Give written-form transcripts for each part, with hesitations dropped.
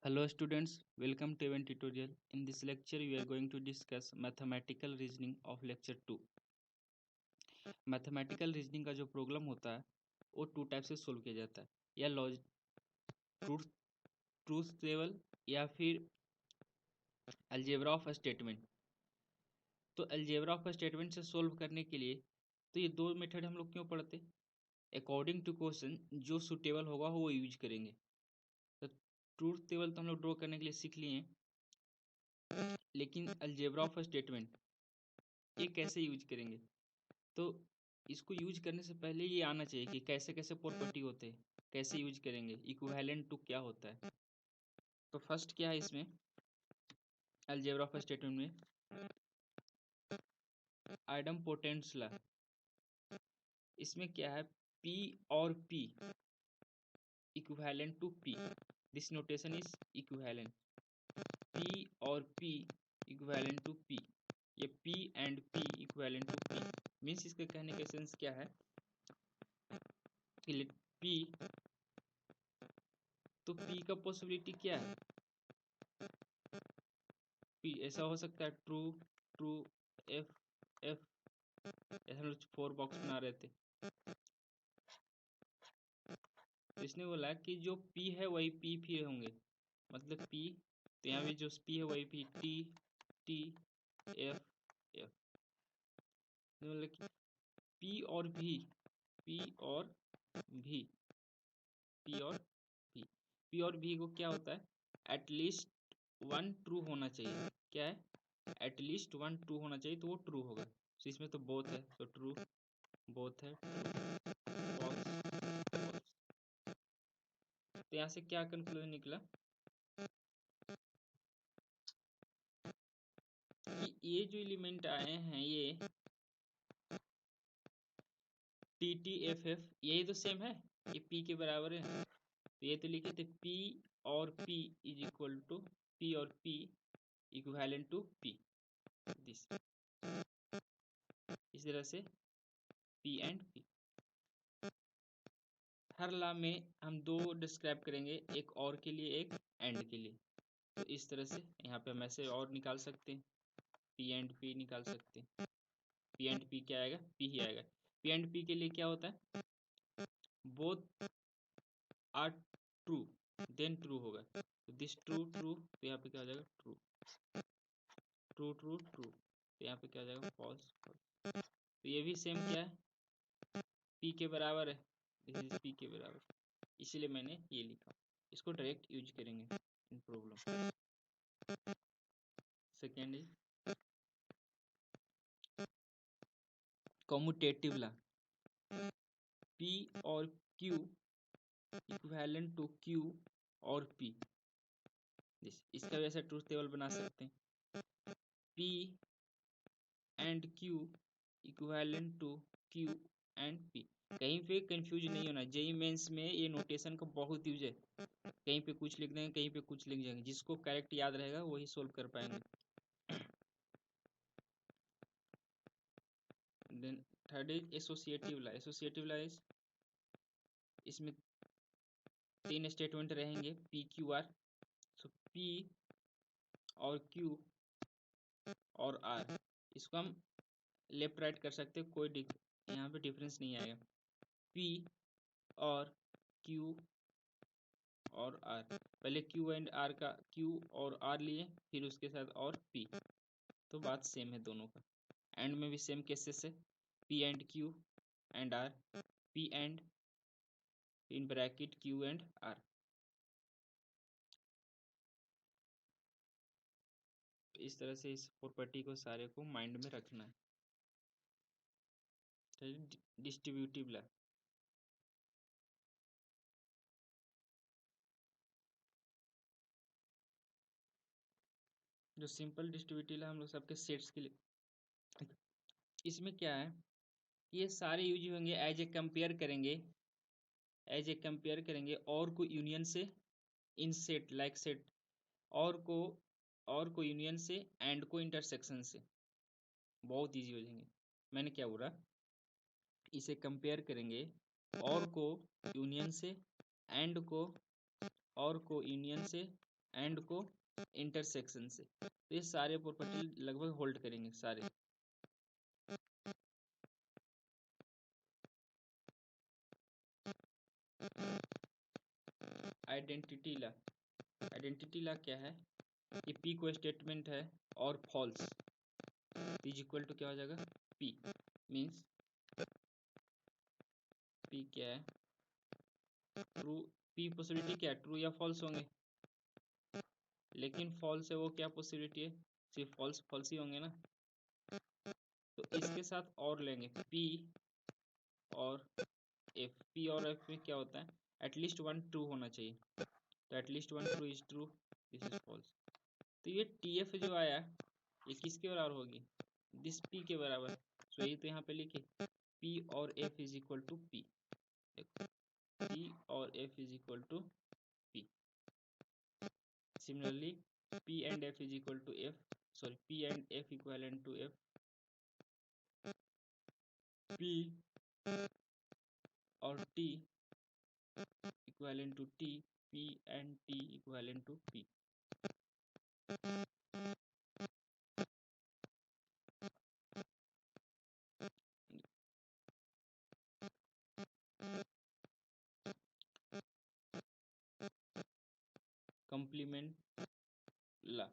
Hello students, welcome to event tutorial. In this lecture we are going to discuss mathematical reasoning of lecture 2. Mathematical reasoning का जो problem होता है वो to type से solve किया जाता है, या लॉजिक ट्रूथ ट्रूथ टेबल या फिर अलजेब्रा ऑफ स्टेटमेंट। तो अलजेब्रा ऑफ स्टेटमेंट से सोल्व करने के लिए तो ये दो मेथड हम लोग क्यों पढ़ते? अकॉर्डिंग टू क्वेश्चन जो सुटेबल होगा वो यूज करेंगे। तो ट्रूथ टेबल तो हम लोग ड्रॉ करने के लिए सीख लिए हैं, लेकिन अलजेब्रा ऑफ स्टेटमेंट ये कैसे यूज करेंगे? तो इसको यूज करने से पहले ये आना चाहिए कि कैसे कैसे प्रॉपर्टी होते हैं, कैसे यूज करेंगे, इक्विवेलेंट टू क्या होता है। तो फर्स्ट क्या है इसमें अलजेब्रा ऑफ स्टेटमेंट में आइडम ला। इसमें क्या है, P और P equivalent to P, this notation is equivalent. P और P इक्विवेलेंट टू P, ये P and P equivalent to P means इसके कहने का सेंस क्या है कि P, तो P का पॉसिबिलिटी क्या है? P ऐसा हो सकता है ट्रू ट्रू F F, ऐसा हम लोग 4 बॉक्स बना रहे थे। तो इसने बोला कि जो P है वही P भी होंगे, मतलब P, तो यहाँ भी जो P है वही P, T T F F। मतलब कि P और V, P और V, P और V, P और V को क्या होता है, एटलीस्ट वन ट्रू होना चाहिए। क्या है? एटलीस्ट वन ट्रू होना चाहिए, तो वो ट्रू होगा। तो इसमें तो बोथ है, तो ट्रू बोथ है, false, false। तो यहाँ से क्या कंक्लूजन निकला कि ये जो एलिमेंट आए हैं ये टी टी एफ एफ, यही तो सेम है, ये P के बराबर है। तो ये तो लिखे थे P और P is equal to P और P equivalent to P, this, इस तरह से P एंड P। हर ला में हम दो डिस्क्राइब करेंगे, एक और के लिए एक एंड के लिए। तो इस तरह से यहाँ पे हम ऐसे और निकाल सकते हैं, P एंड P निकाल सकते हैं। P एंड P क्या आएगा? P ही आएगा। P एंड P के लिए क्या होता है, both are true then true होगा। तो दिस ट्रू ट्रू, तो यहाँ पे क्या हो जाएगा, ट्रू ट्रू ट्रू ट्रू, तो यहाँ पे क्या हो जाएगा, फॉल्स फॉल्स। तो ये भी सेम क्या है, P के बराबर है, दिस इज P के बराबर, इसीलिए मैंने ये लिखा। इसको डायरेक्ट यूज करेंगे in problem. Second is commutative law. P और Q इक्विवेलेंट टू Q और P, इसका भी ऐसा ट्रूथ टेबल बना सकते हैं। P and Q equivalent to Q and P। कहीं पे कंफ्यूज नहीं होना, जेई मेंस में ये नोटेशन का बहुत यूज है। कहीं पे कुछ लिख देंगे, कहीं पे कुछ लिख देंगे, जिसको करेक्ट याद रहेगा वही सोल्व कर पाएंगे। Then third is associative law. Associative law is, इसमें तीन स्टेटमेंट रहेंगे P Q R। सो P और Q और R, इसको हम लेफ्ट राइट कर सकते हैं, कोई यहाँ पे डिफरेंस नहीं आएगा। P और Q और R, पहले Q एंड R का Q और R लिए, फिर उसके साथ और P, तो बात सेम है दोनों का। एंड में भी सेम केसेस है, P and Q and R, P and in bracket Q and R। इस तरह से इस प्रॉपर्टी को सारे को माइंड में रखना है। डिस्ट्रीब्यूटिव ला, जो सिंपल डिस्ट्रीब्यूटिव ला हम लोग सबके सेट्स के लिए, इसमें क्या है, ये सारे यूज होंगे एज ए कंपेयर करेंगे, एज ए कंपेयर करेंगे और को यूनियन से, इन सेट लाइक सेट, और को यूनियन से, एंड को इंटरसेक्शन से, बहुत इजी हो जाएंगे। मैंने क्या बोला, इसे कंपेयर करेंगे और को यूनियन से, एंड को और को यूनियन से, एंड को इंटरसेक्शन से। तो ये सारे प्रॉपर्टी लगभग होल्ड करेंगे सारे। आइडेंटिटी ला, आइडेंटिटी ला क्या है कि पी को स्टेटमेंट है और फॉल्स इज इक्वल टू क्या हो जाएगा पी, मीन्स पी क्या है ट्रू, पी पॉसिबिलिटी क्या है ट्रू या फॉल्स होंगे, लेकिन फॉल्स है वो क्या पॉसिबिलिटी है सिर्फ फॉल्स फॉल्स ही होंगे ना। तो इसके साथ और लेंगे पी और एफ, पी और एफ में क्या होता है एटलीस्ट वन ट्रू होना चाहिए, तो at least one true is true, this is false. तो ये टी एफ जो आया ये किसके बराबर होगी दिस पी के बराबर, सो यही तो यहाँ पे लिखे पी और F is equal to P, देखो पी और F is equal to P. Similarly P and F is equal to F, sorry P and F equal to F, P और T equal to T, P and T equal to P. Complement law,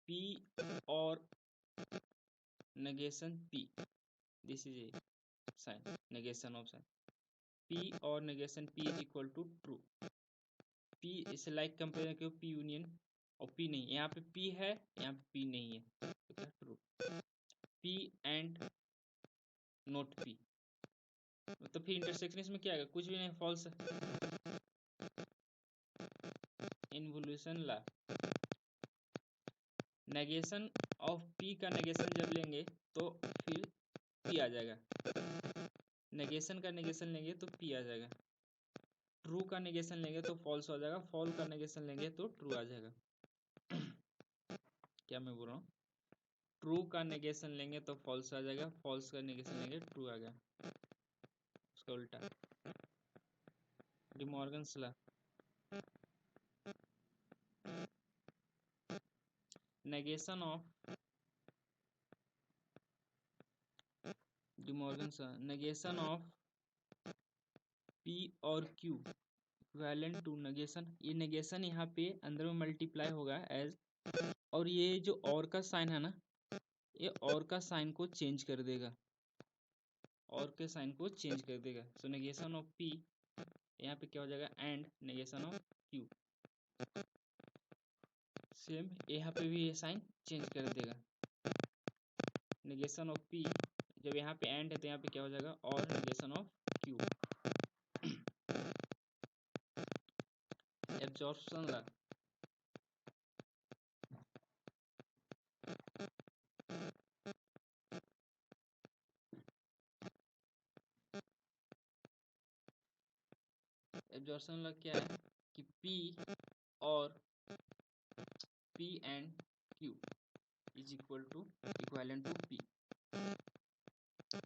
P और negation p, this is a sign negation of sign, p और negation p is equal to true, p इसे like compare करो p union और p नहीं, यहाँ पे p है यहाँ पे p नहीं है तो क्या true, p and note p, तो फिर इंटरसेक्शन इसमें क्या आएगा कुछ भी नहीं फॉल्स है। Involution law, negation of p का नेगेशन जब लेंगे तो फिर p आ जाएगा, नेगेशन का नेगेशन लेंगे तो p आ जाएगा, ट्रू का नेगेशन लेंगे तो फॉल्स हो जाएगा, फॉल का नेगेशन लेंगे तो ट्रू आ जाएगा। क्या मैं बोल रहा हूँ ट्रू का नेगेशन लेंगे तो फॉल्स आ जाएगा, फॉल्स का नेगेशन लेंगे ट्रू आ गया, उसका उल्टा De Morgan's law, negation of De Morgan's negation of P और क्यू इक्विवेलेंट टू नेगेशन, ये नेगेशन यहाँ पे अंदर में मल्टीप्लाई होगा एज, और ये जो और का साइन है ना ये और का साइन को चेंज कर देगा, और के साइन को चेंज कर देगा, सो नेगेशन ऑफ पी यहाँ पे क्या हो जाएगा and negation of Q, same यहाँ पे भी ये साइन चेंज कर देगा, नेगेशन ऑफ पी जब यहाँ पे एंड है तो यहाँ पे क्या हो जाएगा और negation of Q. Absorption law, absorption law क्या है कि पी और P and Q is equal to P,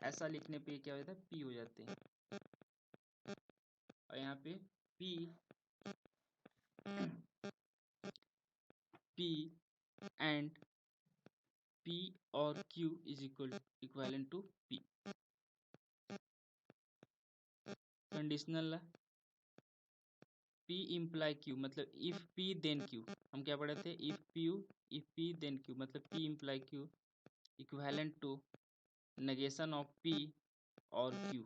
ऐसा लिखने पे क्या हो जाता है पी हो जाते हैं, और यहाँ पे पी पी एंड पी और Q is equal to P. Conditional P imply Q मतलब इफ पी देन क्यू, हम क्या पढ़े थे इफ पी देन क्यू मतलब P imply Q equivalent to negation of P और क्यू।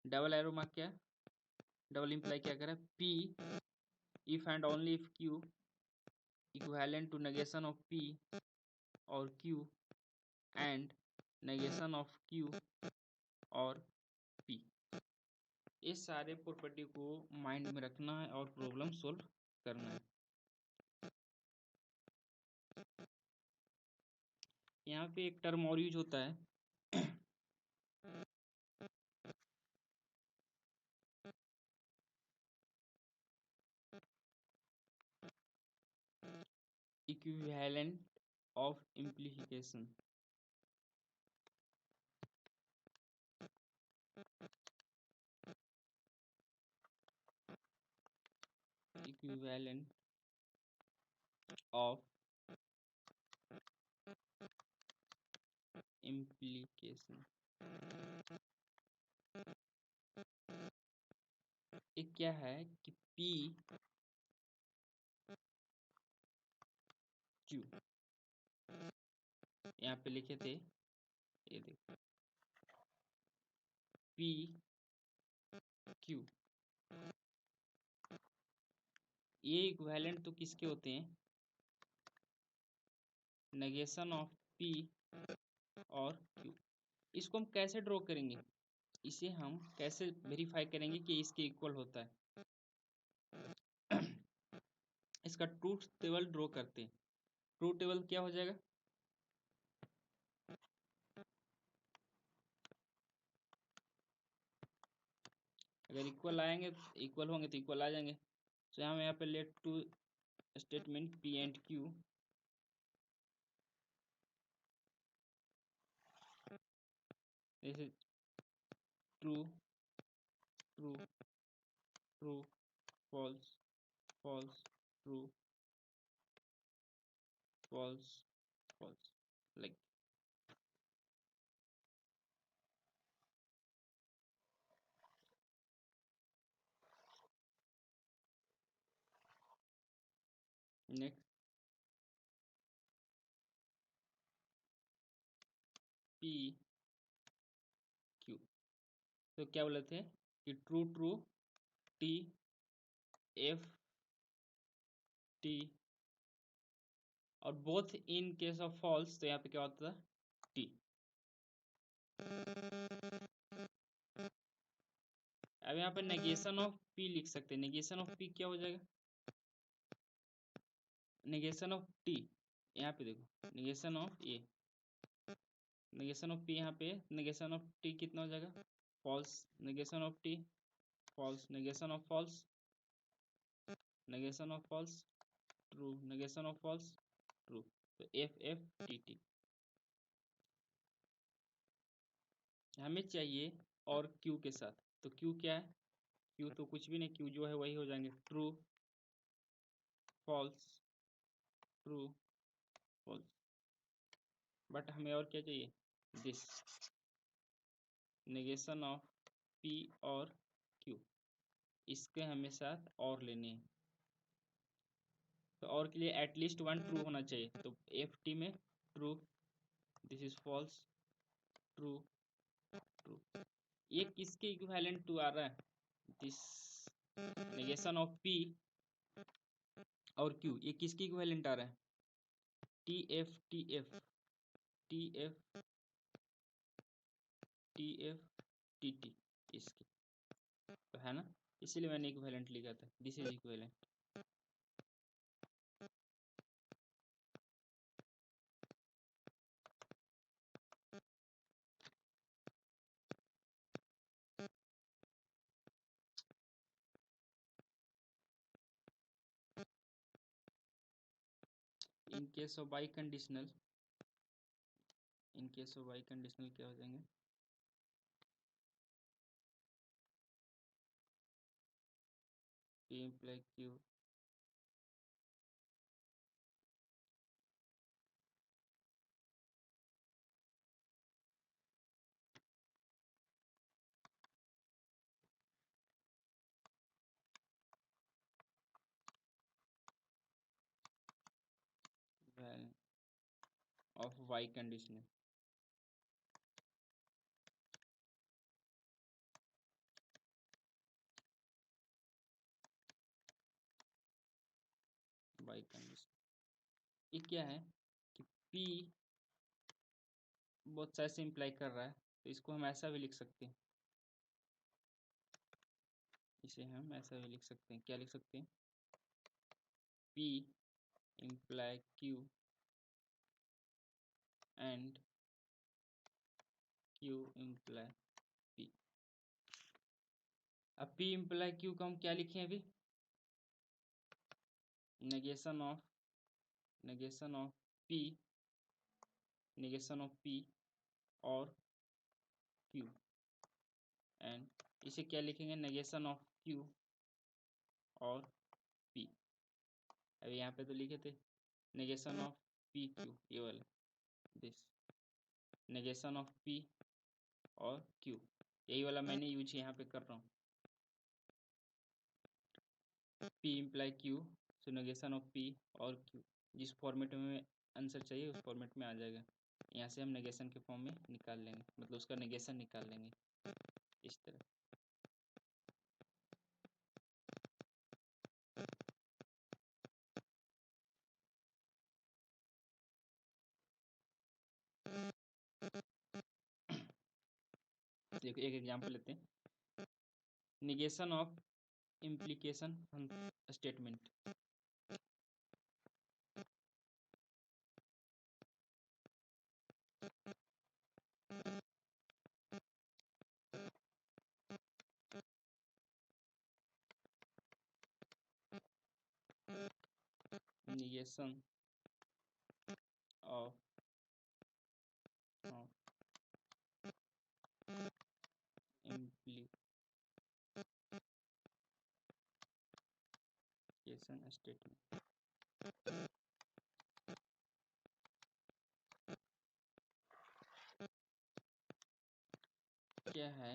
डबल एरो मार्क क्या double imply क्या करे P if and only if Q equivalent to negation of P और Q and negation of Q और P. ये सारे property को mind में रखना है और प्रॉब्लम सोल्व करना है। यहाँ पे एक टर्म और यूज होता है equivalent of implication. Equivalent of implication. एक क्या है कि पी क्यू, यहाँ पे लिखे थे, ये देखो पी क्यू, ये इक्विवेलेंट तो किसके होते हैं, नेगेशन ऑफ पी और क्यू। इसको हम कैसे ड्रॉ करेंगे, इसे हम कैसे वेरीफाई करेंगे कि इसके इक्वल होता है। इसका ट्रूथ टेबल ड्रॉ करते हैं। ट्रूथ टेबल क्या हो जाएगा, अगर इक्वल आएंगे, इक्वल होंगे तो इक्वल आ जाएंगे। तो यहाँ पे let two statement P and Q, this is true, true, true, false, false, true, false, false, like next p q। तो क्या बोले थे कि true true T F T, और both in case of false, तो यहाँ पे क्या होता था टी। अब यहाँ पे नेगेशन ऑफ पी लिख सकते हैं। नेगेशन ऑफ पी क्या हो जाएगा, नेगेशन ऑफ टी, यहाँ पे देखो negation of A, negation of P, यहाँ पे नेगेशन ऑफ टी कितना हो जाएगा, false, negation of T false, negation of false, negation of false true, negation of false true. तो एफ एफ टी टी हमें चाहिए, और क्यू के साथ। तो क्यू क्या है, क्यू तो कुछ भी नहीं, क्यू जो है वही हो जाएंगे, true false true false. But हमें और क्या चाहिए, दिस नेगेशन ऑफ पी और क्यू, इसके हमें साथ और लेने हैं। तो और के लिए एटलीस्ट वन ट्रू होना चाहिए। तो एफ टी में true, this is false, true true. ये किसके इक्विवेलेंट टू आ रहा है, दिस नेगेशन ऑफ पी और क्यू, ये किसके इक्विवेलेंट आ रहा है, T F T F T F T F T T, इसके तो है ना, इसीलिए मैंने इक्विवेलेंट लिखा था, this is equivalent. In case of biconditional, in case of biconditional क्या हो जाएंगे, P imply Q of Y conditional। Y condition ये क्या है कि P बहुत साइड से इम्प्लाई कर रहा है, तो इसको हम ऐसा भी लिख सकते हैं, इसे हम ऐसा भी लिख सकते हैं, क्या लिख सकते हैं, P imply Q and Q imply P। अब P imply Q को हम क्या लिखें अभी, negation of P, negation of P और Q, एंड इसे क्या लिखेंगे, नेगेशन ऑफ Q और P। अभी यहाँ पे तो लिखे थे नेगेशन ऑफ पी क्यू, ये वाला दिस नेगेशन ऑफ पी और क्यू, यही वाला मैंने यूज यहाँ पे कर रहा हूँ। P imply Q, so negation of P और क्यू, जिस फॉर्मेट में आंसर चाहिए उस फॉर्मेट में आ जाएगा। यहाँ से हम नेगेशन के फॉर्म में निकाल लेंगे, मतलब उसका नेगेशन निकाल लेंगे इस तरह। देखो एक एग्जांपल लेते हैं, negation of implication statement. negation of implication statement क्या है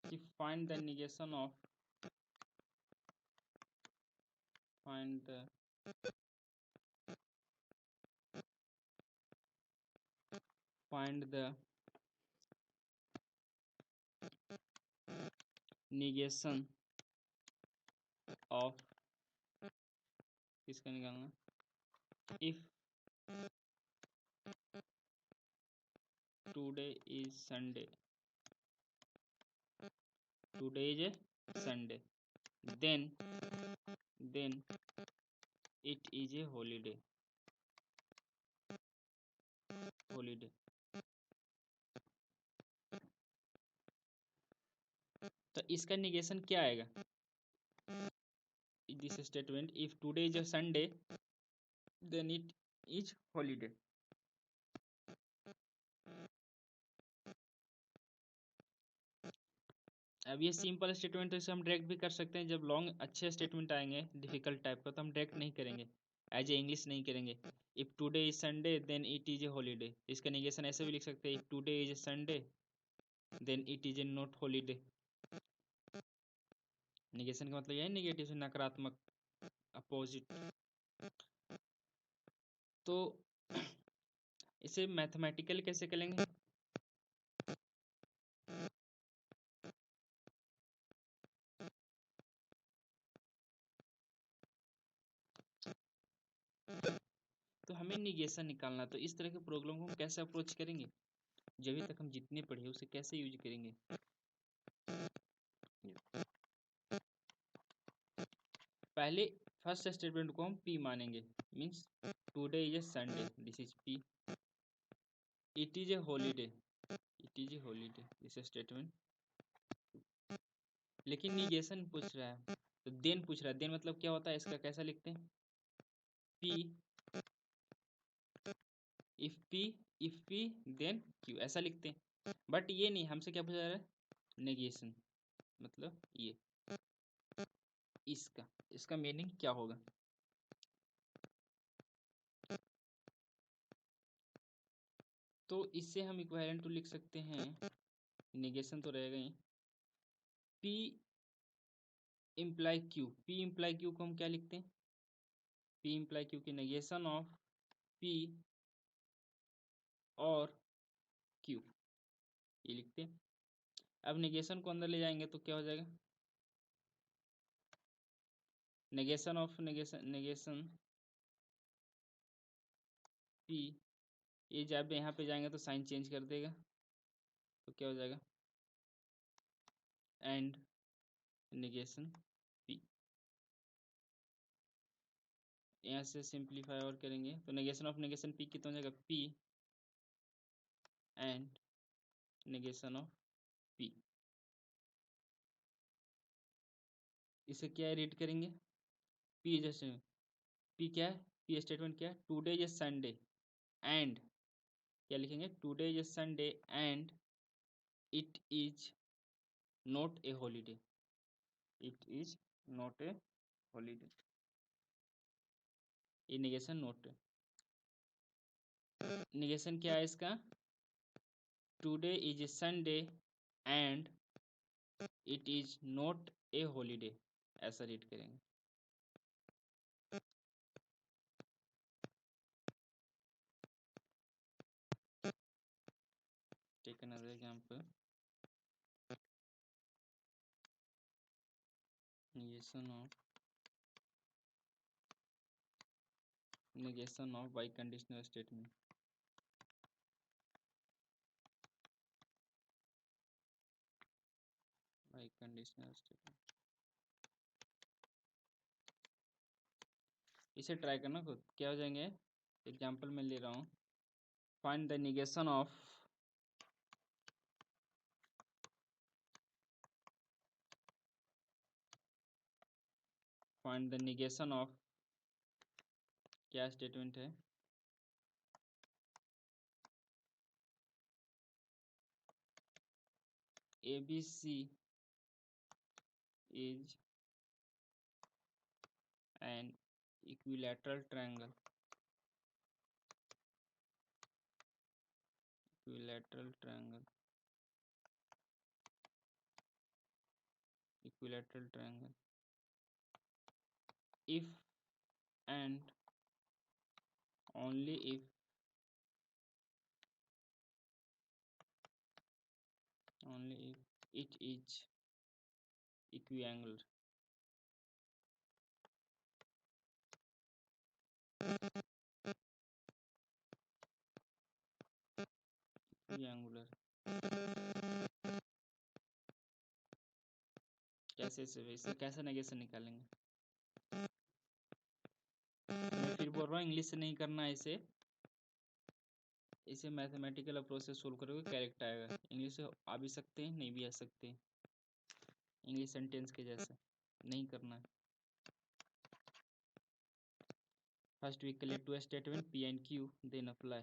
कि find the negation of find the negation of, किसका निकालना, if today is Sunday, today is a Sunday, then it is a holiday, holiday। तो इसका negation क्या आएगा, this statement if today is a Sunday then it is holiday. अब ये simple statement तो इसे हम डायरेक्ट भी कर सकते हैं, जब लॉन्ग अच्छे स्टेटमेंट आएंगे डिफिकल्ट टाइप का तो हम डायरेक्ट नहीं करेंगे, एज ए इंग्लिश नहीं करेंगे। If today is Sunday then it is a holiday, इसका निगेशन ऐसे भी लिख सकते हैं, if today is a Sunday then it is a not holiday. Negation का मतलब यह है निगेटिव से नकारात्मक, अपोजिट। तो इसे मैथमेटिकल कैसे करेंगे, तो हमें निगेशन निकालना, तो इस तरह के प्रॉब्लम को हम कैसे अप्रोच करेंगे, जब तक हम जितने पढ़े उसे कैसे यूज करेंगे। पहले फर्स्ट स्टेटमेंट को हम पी मानेंगे, means today is a Sunday, this is P. It is a holiday, it is a holiday, this statement. लेकिन निगेशन पूछ रहा है, तो देन पूछ रहा है, देन मतलब क्या होता है, इसका कैसा लिखते हैं, P if P then Q, ऐसा लिखते हैं। बट ये नहीं, हमसे क्या पूछा जा रहा है, नेगेशन, मतलब ये इसका मीनिंग क्या होगा। तो इससे हम इक्विवेलेंट टू लिख सकते हैं, नेगेशन तो रहेगा ही, P imply Q, P imply Q को हम क्या लिखते हैं, पी इम्प्लाई क्यू की नेगेशन ऑफ पी और क्यू, ये लिखते हैं। अब नेगेशन को अंदर ले जाएंगे तो क्या हो जाएगा, नेगेशन ऑफ नेगेशन पी, ये जब यहाँ पे जाएंगे तो साइन चेंज कर देगा, तो क्या हो जाएगा, एंड नेगेशन पी। यहाँ से सिंप्लीफाई और करेंगे तो नेगेशन ऑफ नेगेशन पी कितना हो जाएगा, P and negation of P. इसे क्या रीड करेंगे, पी जैसे, पी क्या है, पी स्टेटमेंट क्या है, टुडे इज संडे एंड, क्या लिखेंगे, today is Sunday and it is not a holiday, it is not a holiday. ये निगेशन नोट। निगेशन क्या है इसका? Today is Sunday and it is not a holiday, ऐसा read करेंगे। Take another example. negation of by conditional statement। by conditional statement इसे try करना खुद, क्या हो जाएंगे? एग्जांपल मैं ले रहा हूँ। फाइंड द negation of क्या स्टेटमेंट है? ABC is an equilateral triangle। equilateral triangle if and only if it is equiangular। equiangular कैसे से इसे कैसे नेगेशन निकालेंगे? मैं फिर बोल रहा हूँ इंग्लिश से नहीं करना है इसे, इसे मैथमेटिकल अप्रोच से सोल्व करोगे करेक्ट आएगा। इंग्लिश से आ भी सकते हैं, नहीं भी आ सकते हैं, इंग्लिश सेंटेंस के जैसे नहीं करना है। First we collect two statement P and Q, then apply.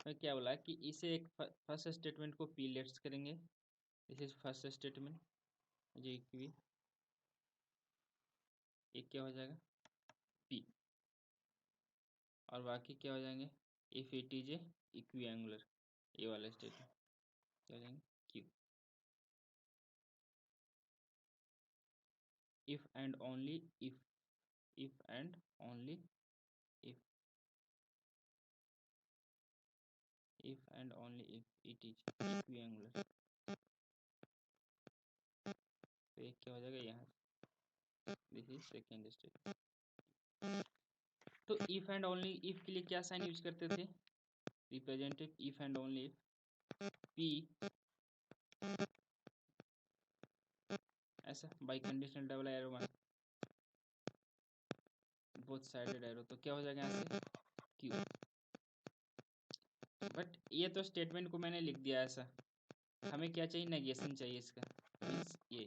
मैं क्या बोला कि इसे एक फर्स्ट स्टेटमेंट को P लेट्स करेंगे, दिस इज फर्स्ट स्टेटमेंट, ये Q, एक क्या हो जाएगा P, और बाकी क्या हो जाएंगे इफ इट इज ए इक्विएंगुलर, ये वाला स्टेटमेंट क्या हो जाएंगे Q। if and only if and only if and only if it is equiangular, तो एक क्या हो जाएगा यहाँ, दिस इज सेकेंड स्टेटमेंट। तो इफ एंड ओनली इफ के लिए क्या साइन यूज करते थे? Representative if and only if P ऐसा by conditional double arrow one both sided arrow, तो क्या हो जाएगा यहाँ से Q। बट ये तो स्टेटमेंट को मैंने लिख दिया ऐसा, हमें क्या चाहिए? नेगेशन चाहिए इसका, मीन्स ये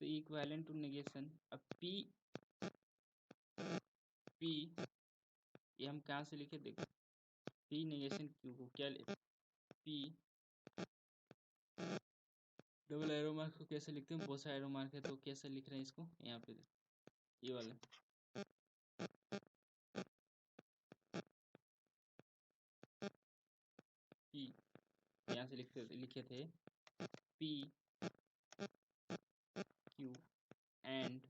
तो इक्विवेलेंट टू नेगेशन। अब P ये हम कहाँ से लिखे? देखो P नेगेशन Q को क्या P डबल एरो मार्क को कैसे लिखते हैं? बहुत सा एरो मार्क है, तो कैसे लिख रहे हैं इसको? यहाँ पे ये वाला P, यहाँ से लिखे थे P Q and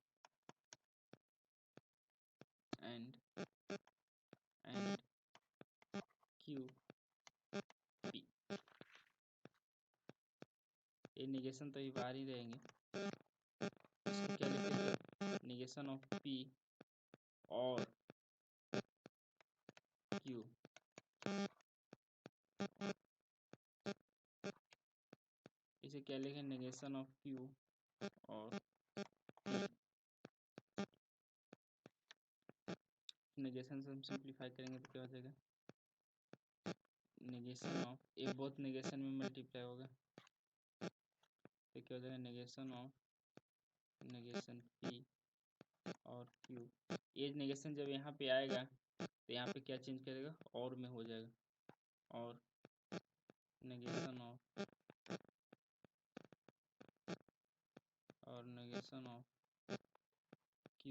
Q P, ये निगेशन तो बाहर ही रहेंगे। इसको क्या लिखते थे? निगेशन ऑफ P और Q, इसे क्या लिखें, नेगेशन ऑफ Q और नेगेशन से हम सिंप्लीफाई करेंगे तो क्या हो जाएगा, नेगेशन ऑफ, ये बोथ नेगेशन में मल्टीप्लाई होगा तो क्या हो जाएगा, नेगेशन ऑफ नेगेशन P और Q। ये नेगेशन जब यहाँ पे आएगा तो यहाँ पे क्या चेंज करेगा, और में हो जाएगा, और नेगेशन ऑफ Q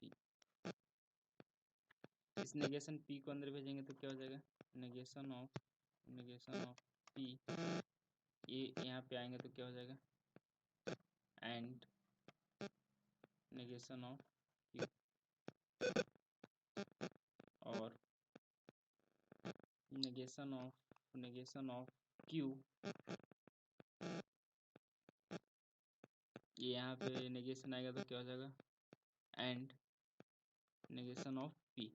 P। इस नेगेशन P को अंदर भेजेंगे तो क्या हो जाएगा, नेगेशन ऑफ P, ये यहाँ पे आएंगे तो क्या हो जाएगा, एंड नेगेशन ऑफ Q और नेगेशन ऑफ Q, ये यहाँ पे नेगेशन आएगा तो क्या हो जाएगा, and negation of P,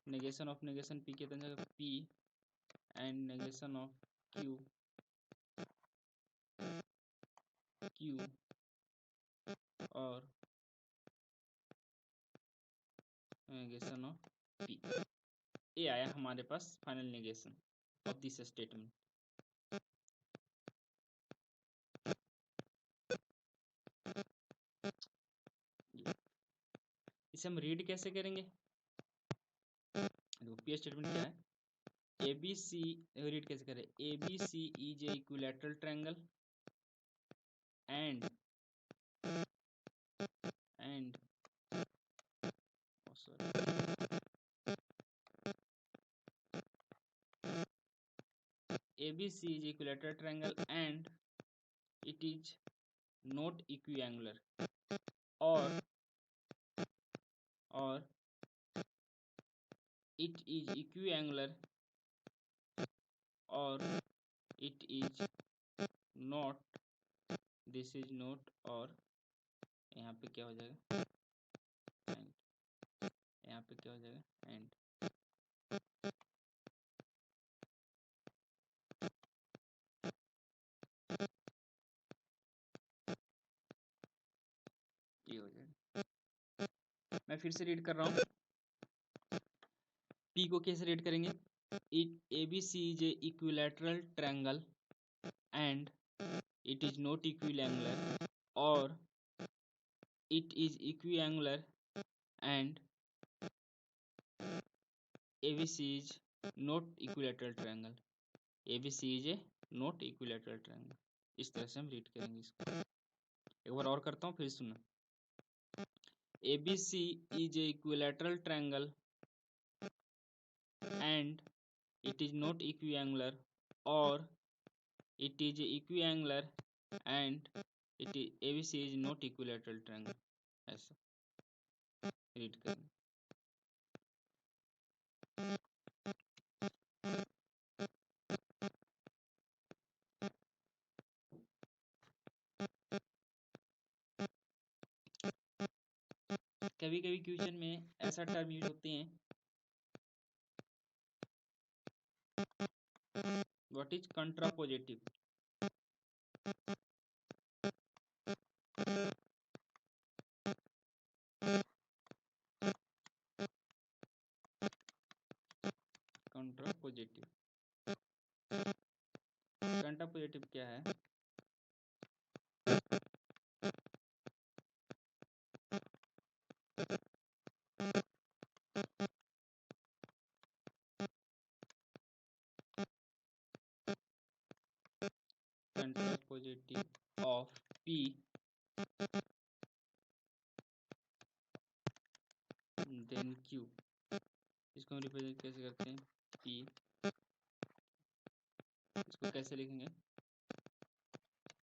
negation of negation P कितना जाएगा, P and negation of Q और नेगेशन ऑफ P। ये आया हमारे पास final negation of this statement. इसे हम रीड कैसे करेंगे, देखो P स्टेटमेंट क्या है, ABC, रीड कैसे करें, ABC is a equilateral triangle and ABC is equilateral triangle and it is not equiangular, or it is equiangular, or it is not, this is not, और यहाँ पे क्या हो जाएगा, एंड, यहाँ पे क्या हो जाएगा, एंड। ये हो जाएगा, मैं फिर से रीड कर रहा हूँ, P को कैसे रीड करेंगे, it ABC is a equilateral triangle and it is not equiangular, or it is equiangular and ABC is not equilateral triangle, ABC is a not equilateral triangle। इस तरह से हम रीड करेंगे इसको, एक बार और करता हूँ फिर सुनना, ABC is a equilateral triangle and it is not equiangular, or it is equiangular and it is ABC is not equilateral triangle, ऐसा रीड करेंगे। कभी कभी क्वेश्चन में ऐसा टर्म यूज होते हैं, व्हाट इज कंट्रापोजिटिव, कंट्रापोजिटिव, कंट्रापोजिटिव क्या है, कंट्रापोजिटिव ऑफ P देन Q, इसको हम रिप्रेजेंट कैसे करते हैं, P, इसको कैसे लिखेंगे,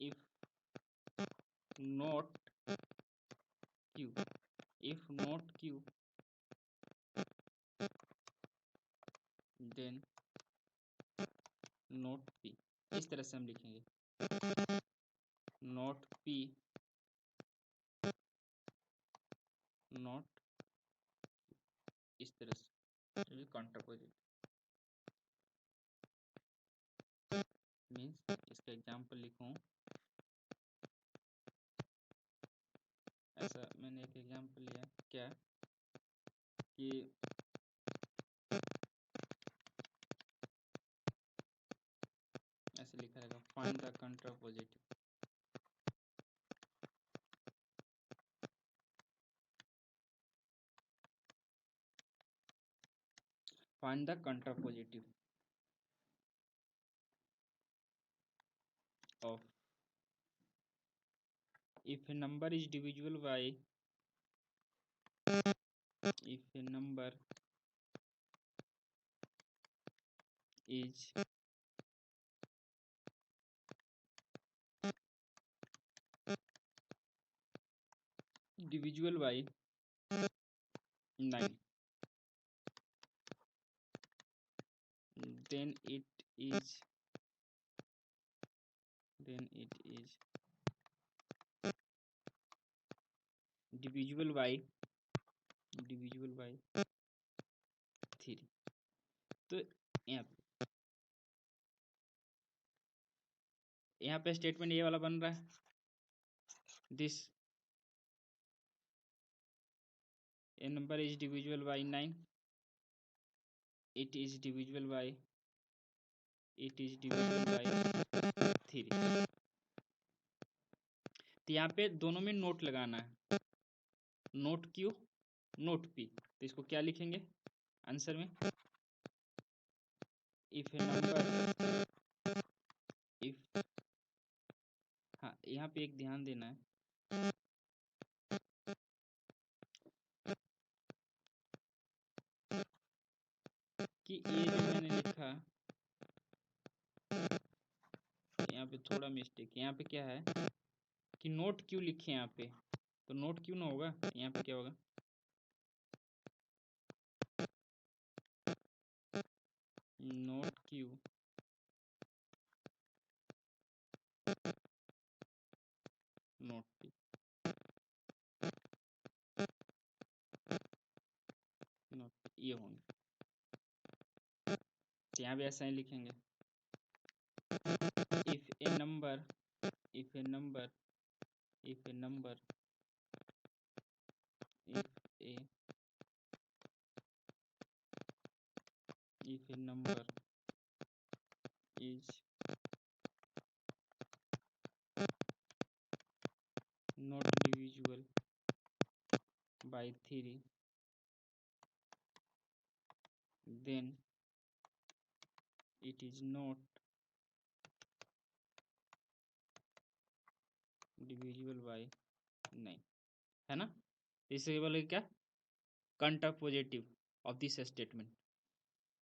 if not Q, if not Q then not P, इस तरह से हम लिखेंगे, not P नॉट, इस तरह से ये काउंटर पॉजिटिव मीन्स। इसका एग्जाम्पल लिखूं, ऐसा मैंने एक एग्जाम्पल लिया क्या कि ऐसे लिखा रहेगा find the counter positive, find the contrapositive of if a number is divisible by, if a number is divisible by 9, then it is divisible by 3। तो यहाँ पे स्टेटमेंट ये वाला बन रहा है, this a number is divisible by 9, it is divisible by 3। तो यहाँ पे दोनों में नोट लगाना है, नोट क्यू नोट पी। तो इसको क्या लिखेंगे आंसर में, इफ ए नंबर, इफ, हाँ यहाँ पे एक ध्यान देना है कि ये जो मैंने लिखा यहाँ पे थोड़ा मिस्टेक, यहाँ पे क्या है कि नोट क्यों लिखे यहाँ पे, तो नोट क्यों ना होगा, यहाँ पे क्या होगा note Q note P, note P ये होंगे। तो यहाँ भी ऐसा ही लिखेंगे, if A number if A number if A number if a number is not divisible by 3, then it is not divisible by 9, है ना। इसे बोले क्या, counter positive of this statement.